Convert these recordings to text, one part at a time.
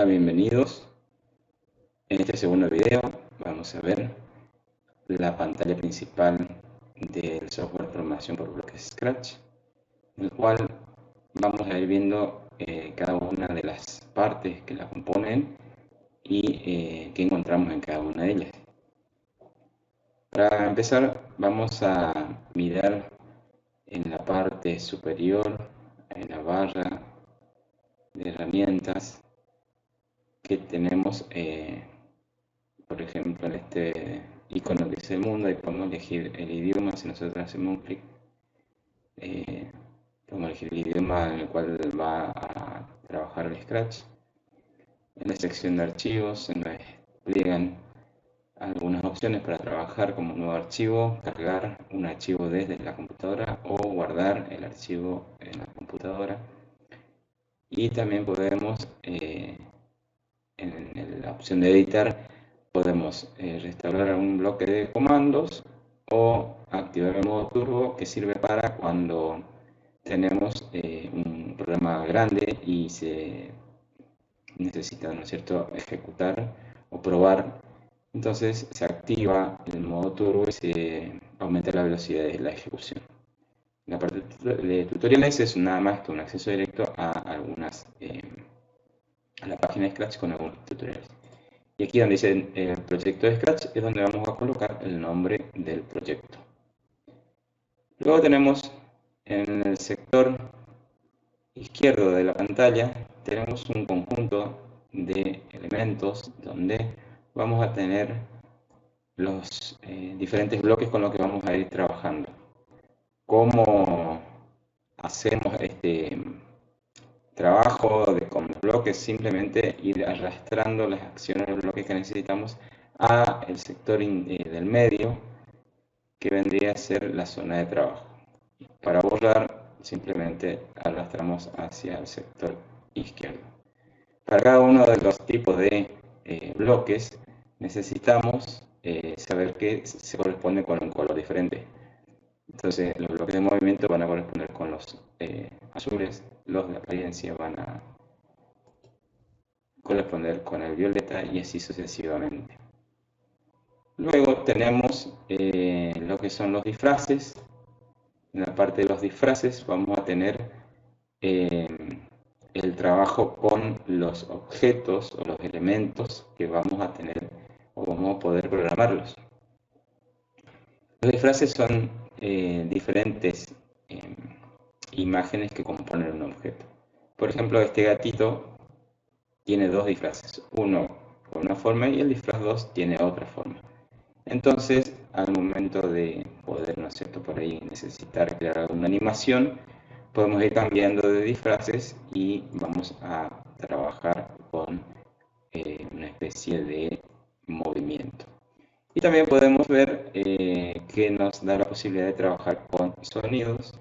Hola, bienvenidos. En este segundo video vamos a ver la pantalla principal del software de programación por bloques Scratch, en el cual vamos a ir viendo cada una de las partes que la componen y qué encontramos en cada una de ellas. Para empezar, vamos a mirar en la parte superior, en la barra de herramientas, que tenemos por ejemplo en este icono que es el mundo. Ahí podemos elegir el idioma. Si nosotros hacemos un clic, podemos elegir el idioma en el cual va a trabajar el Scratch. En la sección de archivos se nos despliegan algunas opciones para trabajar como nuevo archivo, cargar un archivo desde la computadora o guardar el archivo en la computadora. Y también podemos en la opción de editar, podemos restaurar un bloque de comandos o activar el modo turbo, que sirve para cuando tenemos un programa grande y se necesita, ¿no es cierto?, ejecutar o probar. Entonces se activa el modo turbo y se aumenta la velocidad de la ejecución. La parte de tutoriales es nada más que un acceso directo a la página de Scratch con algunos tutoriales. Y aquí donde dice el proyecto de Scratch es donde vamos a colocar el nombre del proyecto. Luego tenemos en el sector izquierdo de la pantalla, tenemos un conjunto de elementos donde vamos a tener los diferentes bloques con los que vamos a ir trabajando. ¿Cómo hacemos este trabajo con los bloques? Simplemente ir arrastrando las acciones de los bloques que necesitamos a el sector del medio, que vendría a ser la zona de trabajo. Para borrar, simplemente arrastramos hacia el sector izquierdo. Para cada uno de los tipos de bloques necesitamos saber que se corresponde con un color diferente. Entonces los bloques de movimiento van a corresponder con los azules, los de apariencia van a corresponder con el violeta y así sucesivamente. Luego tenemos lo que son los disfraces. En la parte de los disfraces vamos a tener el trabajo con los objetos o los elementos que vamos a tener o vamos a poder programarlos. Los disfraces son diferentes imágenes que componen un objeto. Por ejemplo, este gatito tiene dos disfraces, uno con una forma y el disfraz 2 tiene otra forma. Entonces, al momento de poder, ¿no es cierto?, por ahí necesitar crear alguna animación, podemos ir cambiando de disfraces y vamos a trabajar con una especie de movimiento. Y también podemos ver que nos da la posibilidad de trabajar con sonidos.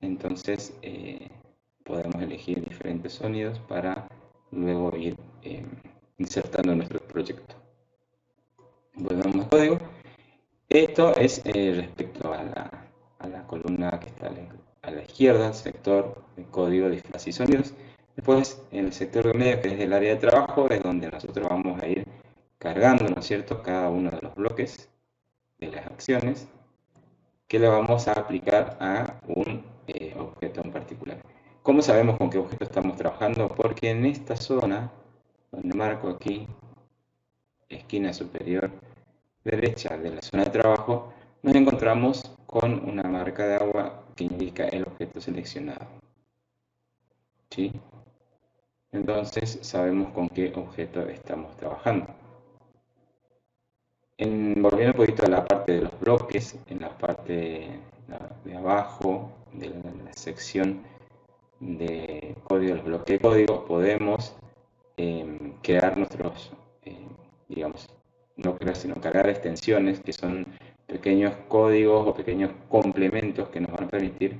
Entonces podemos elegir diferentes sonidos para luego ir insertando en nuestro proyecto. Volvemos al código. Esto es respecto a la columna que está a la izquierda, el sector de código, disfraz y sonidos. Después, en el sector de medio, que es el área de trabajo, es donde nosotros vamos a ir cargando, ¿no es cierto?, cada uno de los bloques de las acciones que le vamos a aplicar a un objeto en particular. ¿Cómo sabemos con qué objeto estamos trabajando? Porque en esta zona, donde marco aquí, esquina superior derecha de la zona de trabajo, nos encontramos con una marca de agua que indica el objeto seleccionado. ¿Sí? Entonces sabemos con qué objeto estamos trabajando. Volviendo un poquito a la parte de los bloques, en la parte de abajo de la sección de código, los bloques de código, podemos crear nuestros, digamos, no crear, sino cargar extensiones, que son pequeños códigos o pequeños complementos que nos van a permitir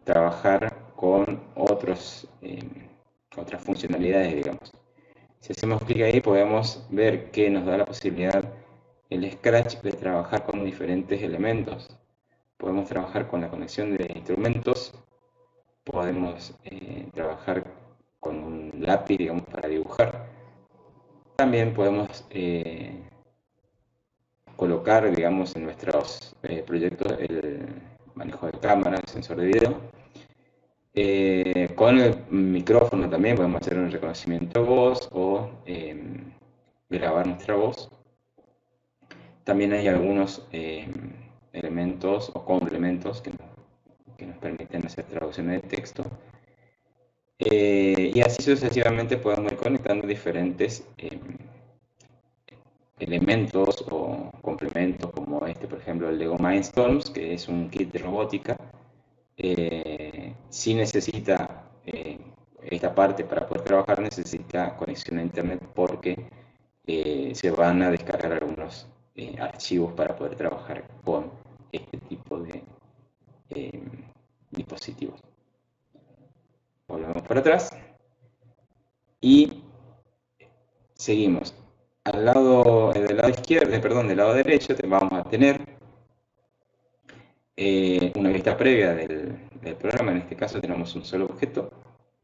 trabajar con otras funcionalidades, digamos. Si hacemos clic ahí, podemos ver que nos da la posibilidad el Scratch de trabajar con diferentes elementos. Podemos trabajar con la conexión de instrumentos, podemos trabajar con un lápiz, digamos, para dibujar. También podemos colocar, digamos, en nuestros proyectos el manejo de cámara, el sensor de video. Con el micrófono también podemos hacer un reconocimiento de voz o grabar nuestra voz. También hay algunos elementos o complementos que nos permiten hacer traducciones de texto. Y así sucesivamente podemos ir conectando diferentes elementos o complementos como este, por ejemplo, el Lego Mindstorms, que es un kit de robótica. Si necesita esta parte para poder trabajar, necesita conexión a internet porque se van a descargar algunos archivos para poder trabajar con este tipo de dispositivos. Volvemos para atrás y seguimos. Del lado izquierdo, perdón, del lado derecho vamos a tener una vista previa del programa. En este caso tenemos un solo objeto,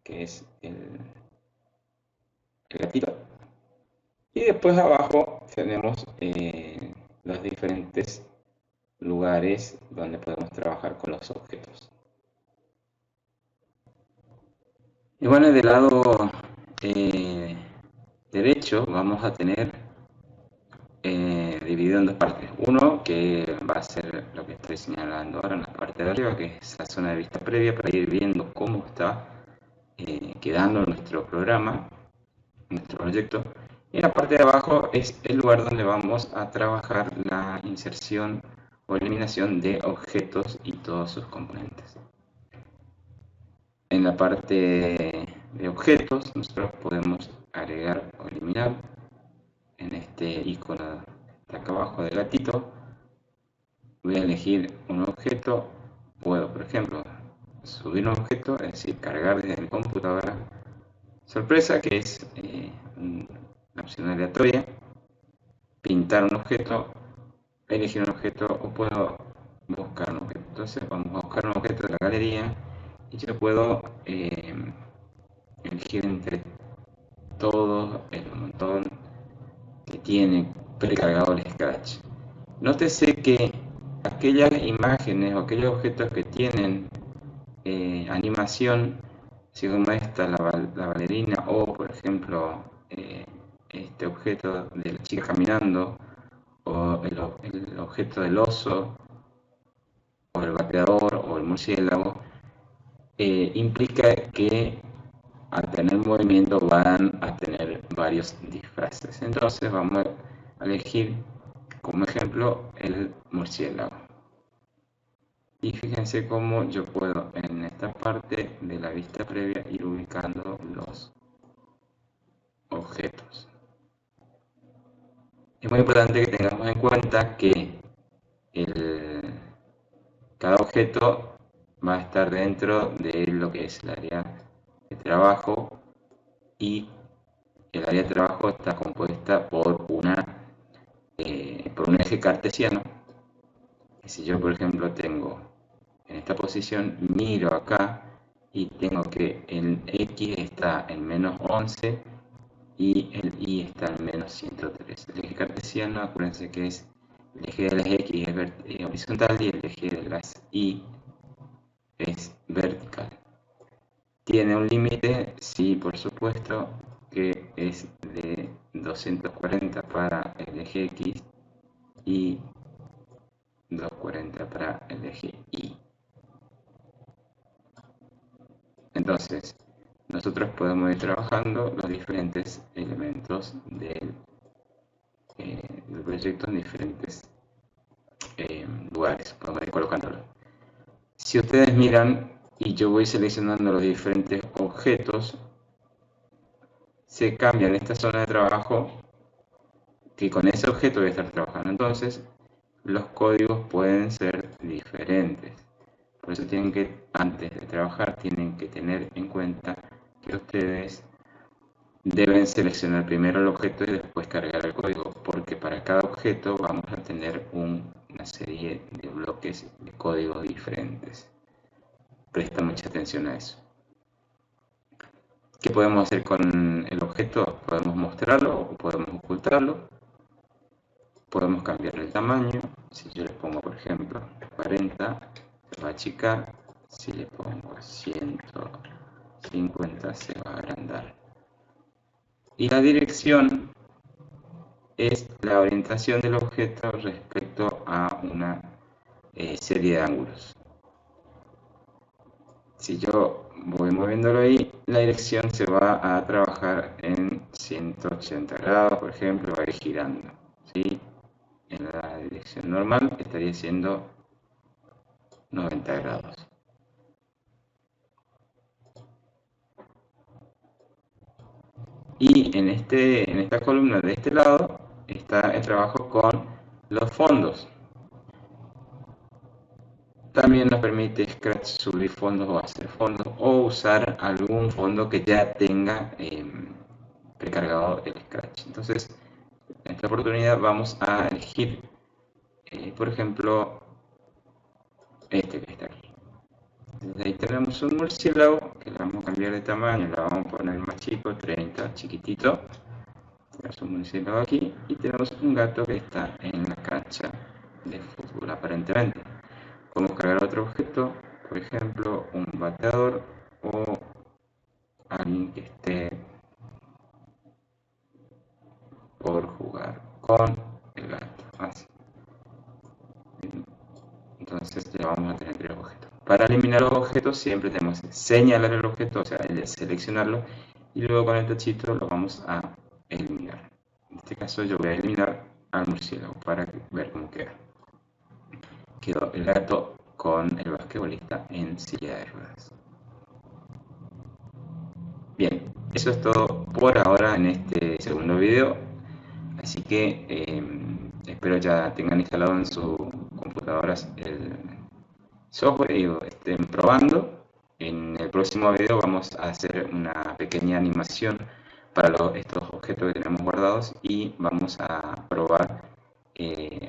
que es el gatito. Y después abajo tenemos los diferentes lugares donde podemos trabajar con los objetos. Y bueno, del lado derecho vamos a tener dividido en dos partes. Uno que va a ser lo que estoy señalando ahora en la parte de arriba, que es la zona de vista previa para ir viendo cómo está quedando nuestro programa, nuestro proyecto. Y en la parte de abajo es el lugar donde vamos a trabajar la inserción o eliminación de objetos y todos sus componentes. En la parte de objetos nosotros podemos agregar o eliminar en este icono de acá abajo del gatito. Voy a elegir un objeto, puedo por ejemplo subir un objeto, es decir, cargar desde mi computadora sorpresa, que es una opción aleatoria, pintar un objeto, elegir un objeto o puedo buscar un objeto. Entonces vamos a buscar un objeto de la galería y yo puedo elegir entre todo el montón que tiene precargado el Scratch. Nótese que aquellas imágenes o aquellos objetos que tienen animación, así como esta, la bailarina, o por ejemplo este objeto de la chica caminando, o el objeto del oso, o el bateador, o el murciélago, implica que al tener movimiento van a tener varios disfraces. Entonces vamos a elegir como ejemplo el murciélago. Y fíjense cómo yo puedo en esta parte de la vista previa ir ubicando los objetos. Es muy importante que tengamos en cuenta que cada objeto va a estar dentro de lo que es el área de trabajo, y el área de trabajo está compuesta por un eje cartesiano. Que si yo por ejemplo tengo en esta posición, miro acá y tengo que el X está en menos 11 y el Y está en menos 103. El eje cartesiano, acuérdense que es el eje de las X es horizontal y el eje de las Y es vertical. ¿Tiene un límite? Sí, por supuesto, que es de 240 para el eje X y 240 para el eje Y. Entonces, nosotros podemos ir trabajando los diferentes elementos del proyecto en diferentes lugares, podemos ir colocándolo. Si ustedes miran y yo voy seleccionando los diferentes objetos, se cambia en esta zona de trabajo que con ese objeto voy a estar trabajando. Entonces, los códigos pueden ser diferentes. Por eso tienen que, antes de trabajar, tienen que tener en cuenta que ustedes deben seleccionar primero el objeto y después cargar el código, porque para cada objeto vamos a tener una serie de bloques de código diferentes. Presta mucha atención a eso. ¿Qué podemos hacer con el objeto? Podemos mostrarlo o podemos ocultarlo. Podemos cambiar el tamaño. Si yo le pongo, por ejemplo, 40, se va a achicar. Si le pongo 150, se va a agrandar. Y la dirección es la orientación del objeto respecto a una serie de ángulos. Si yo voy moviéndolo ahí, la dirección se va a trabajar en 180 grados, por ejemplo, va a ir girando, ¿sí? En la dirección normal estaría siendo 90 grados. Y en esta columna de este lado está el trabajo con los fondos. También nos permite Scratch subir fondos o hacer fondos o usar algún fondo que ya tenga precargado el Scratch. Entonces, en esta oportunidad vamos a elegir, por ejemplo, este que está aquí. Entonces, ahí tenemos un murciélago que le vamos a cambiar de tamaño, le vamos a poner más chico, 30, chiquitito. Tenemos un murciélago aquí y tenemos un gato que está en la cancha de fútbol aparentemente. Podemos cargar otro objeto, por ejemplo, un bateador o alguien que esté por jugar con el gato. Así. Entonces ya vamos a tener 3 objetos. Para eliminar los objetos siempre tenemos que señalar el objeto, o sea, seleccionarlo, y luego con el tachito lo vamos a eliminar. En este caso yo voy a eliminar al murciélago para ver cómo queda. Quedó el gato con el basquetbolista en silla de ruedas. Bien, eso es todo por ahora en este segundo video, así que espero ya tengan instalado en sus computadoras el software y estén probando. En el próximo video vamos a hacer una pequeña animación para estos objetos que tenemos guardados y vamos a probar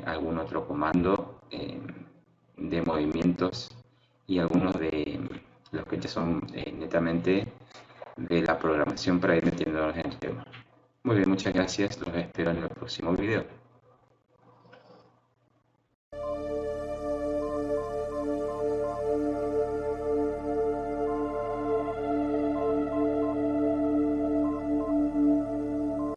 algún otro comando de movimientos y algunos de los que ya son netamente de la programación para ir metiéndonos en el tema. Muy bien, muchas gracias, los espero en el próximo video.